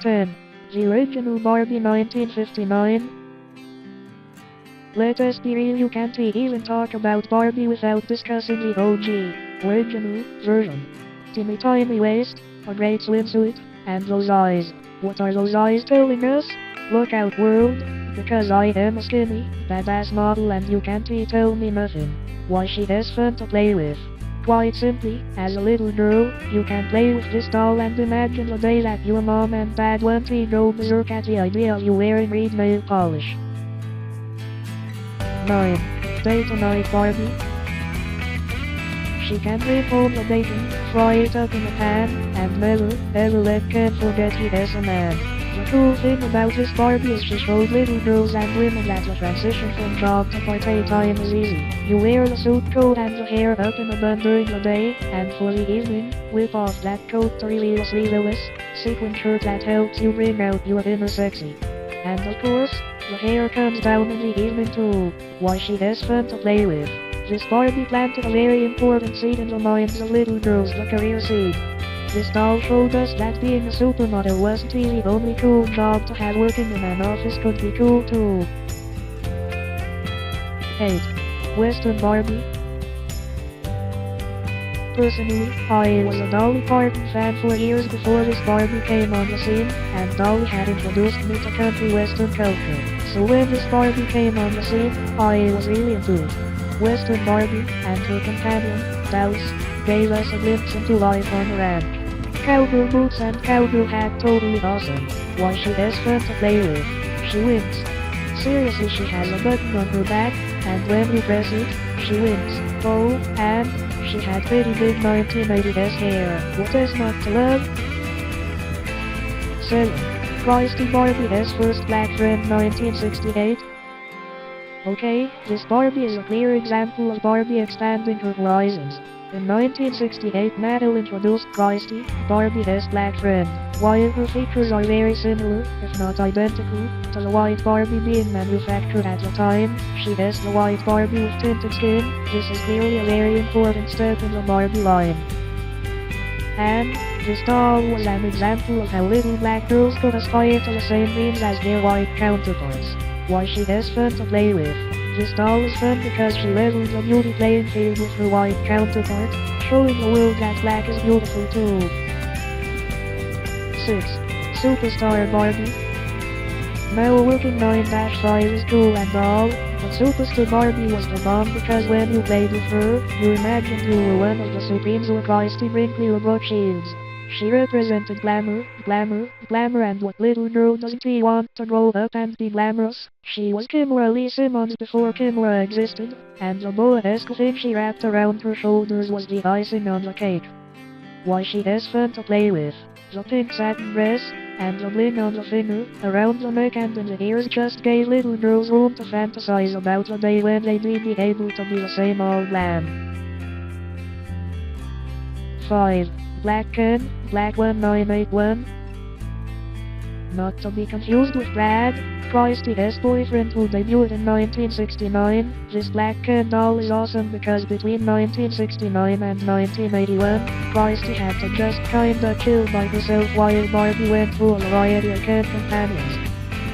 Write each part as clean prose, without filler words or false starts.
10. The original Barbie 1959. Let us be real, you can't even talk about Barbie without discussing the OG, original version. Teeny tiny waist, a great swimsuit, and those eyes. What are those eyes telling us? Look out world, because I am a skinny, badass model and you can't tell me nothing. Why she is fun to play with. Quite simply, as a little girl, you can play with this doll and imagine the day that your mom and dad went to go berserk at the idea of you wearing red nail polish. 9. Day to night Barbie. She can bring home the bacon, fry it up in a pan, and never, ever let Ken forget he is a man. The cool thing about this Barbie is she showed little girls and women that the transition from job to part-time is easy. You wear the suit coat and the hair up in a bun during the day, and for the evening, whip off that coat to reveal a sleeveless, sequin shirt that helps you bring out your inner sexy. And of course, the hair comes down in the evening too. Why she is fun to play with. This Barbie planted a very important seed in the minds of little girls, the career seed. This doll showed us that being a supermodel wasn't the only cool job to have. Working in an office could be cool too. 8. Western Barbie. Personally, I was a Dolly Parton fan for years before this Barbie came on the scene, and Dolly had introduced me to country western culture. So when this Barbie came on the scene, I was really into it. Western Barbie and her companion, Dallas, gave us a glimpse into life on the ranch. Cowgirl boots and cowgirl hat, totally awesome. Why she is fun to play with. She wins. Seriously, she has a button on her back, and when you press it, she wins. Oh, and she had pretty big 1980s hair. What is not to love? 7. Christie Barbie's first black friend 1968. Okay, this Barbie is a clear example of Barbie expanding her horizons. In 1968, Mattel introduced Christie, Barbie's black friend. While her features are very similar, if not identical, to the white Barbie being manufactured at the time, she is the white Barbie with tinted skin. This is clearly a very important step in the Barbie line. And this doll was an example of how little black girls could aspire to the same dreams as their white counterparts. Why she is fun to play with. This doll is fun because she levels the beauty playing field with her white counterpart, showing the world that black is beautiful too. 6. Superstar Barbie. Now working 9-5 is cool and all, but Superstar Barbie was the bomb because when you played with her, you imagined you were one of the Supremes or Christie Brinkley or Brooke Shields. She represented glamour, glamour, glamour, and what little girl doesn't want to grow up and be glamorous? She was Kimora Lee Simmons before Kimora existed, and the boa-esque thing she wrapped around her shoulders was the icing on the cake. Why she is fun to play with. The pink satin dress, and the bling on the finger, around the neck and in the ears just gave little girls room to fantasize about the day when they'd be able to be the same old glam. 5. Black Ken, Black 1981. Not to be confused with Brad, Christie's boyfriend who debuted in 1969. This Black Ken doll is awesome because between 1969 and 1981, Christie had to just kinda chill by herself while Barbie went through a variety of Ken companions.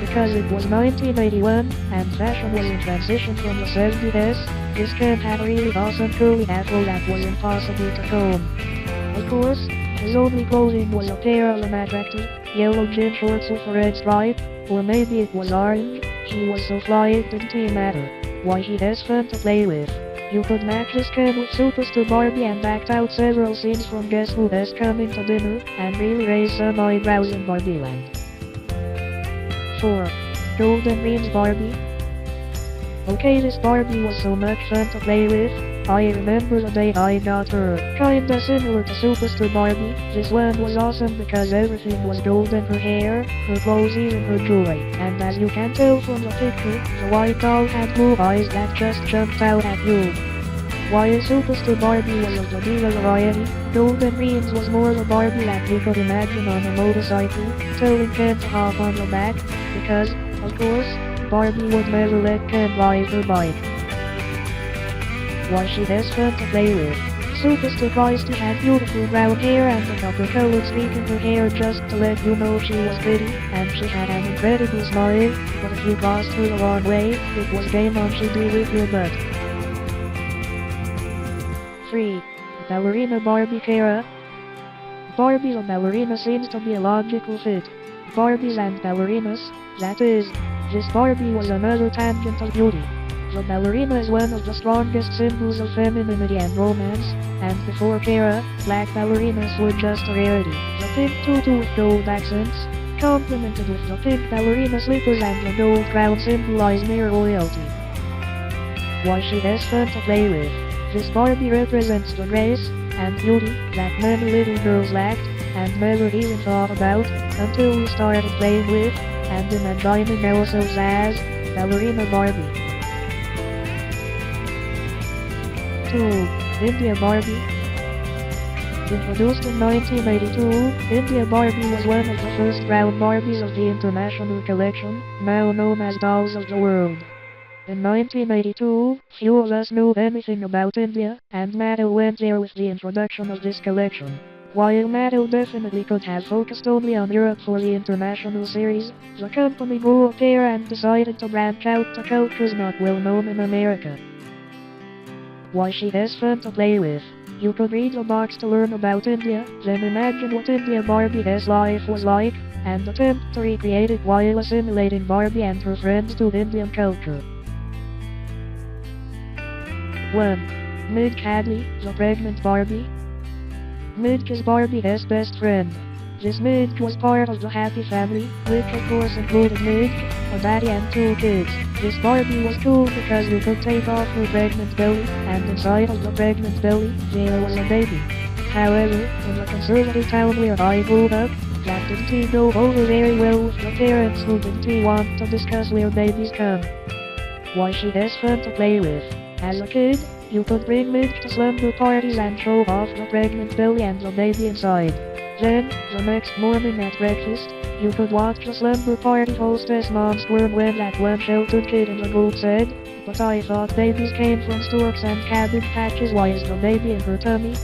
Because it was 1981, and fashion was in transition from the 70s, this Ken had a really awesome curly afro that was impossible to comb. Of course, his only clothing was a pair of unattractive, yellow jean shorts with a red stripe, or maybe it was orange. He was so fly it didn't matter. Why he is fun to play with. You could match this Ken with Superstar Barbie and act out several scenes from Guess Who is Coming to Dinner, and really raise some eyebrows in Barbie Land. 4. Golden Dreams Barbie. Okay, this Barbie was so much fun to play with. I remember the day I got her. Kinda similar to Superstar Barbie, this one was awesome because everything was gold in her hair, her clothes, even her jewelry. And as you can tell from the picture, the white doll had blue eyes that just jumped out at you. While Superstar Barbie was of the diva variety, Golden Dreams was more the Barbie that you could imagine on a motorcycle, telling Ken to hop on the back, because, of course, Barbie would never let Ken ride her bike. Why she is fun to play with. superstar Christie had beautiful brown hair and a copper-colored streak in her hair just to let you know she was pretty, and she had an incredible smile, but if you crossed her the wrong way, it was game on she'd be with your butt. 3. Ballerina Barbie Cara. Barbie the ballerina seems to be a logical fit. Barbies and ballerinas, that is. This Barbie was another tangent of beauty. The ballerina is one of the strongest symbols of femininity and romance, and before Cara, black ballerinas were just a rarity. The pink tutu with gold accents, complemented with the pink ballerina slippers and the gold crown symbolize mere royalty. Why she has fun to play with. This Barbie represents the grace and beauty that many little girls lacked, and never even thought about, until we started playing with, and imagining ourselves as, Ballerina Barbie. 2. India Barbie. Introduced in 1982, India Barbie was one of the first brown Barbies of the international collection, now known as Dolls of the World. In 1982, few of us knew anything about India, and Mattel went there with the introduction of this collection. While Mattel definitely could have focused only on Europe for the international series, the company grew a pair and decided to branch out to cultures not well known in America. Why she has fun to play with. You could read the box to learn about India, then imagine what India Barbie's life was like, and attempt to recreate it while assimilating Barbie and her friends to Indian culture. 1. Midge Hadley, the pregnant Barbie. Midge is Barbie's best friend. This Midge was part of the happy family, which of course included Midge, a daddy and 2 kids. This Barbie was cool because you could take off her pregnant belly, and inside of the pregnant belly, there was a baby. However, in the conservative town where I grew up, that didn't go over very well with the parents who didn't want to discuss where babies come. Why she has fun to play with. As a kid, you could bring Midge to slumber parties and show off the pregnant belly and the baby inside. Then, the next morning at breakfast, you could watch the slumber party hostess mom squirm when that one sheltered kid in the group said, "But I thought babies came from storks and cabbage patches, why is the baby in her tummy?"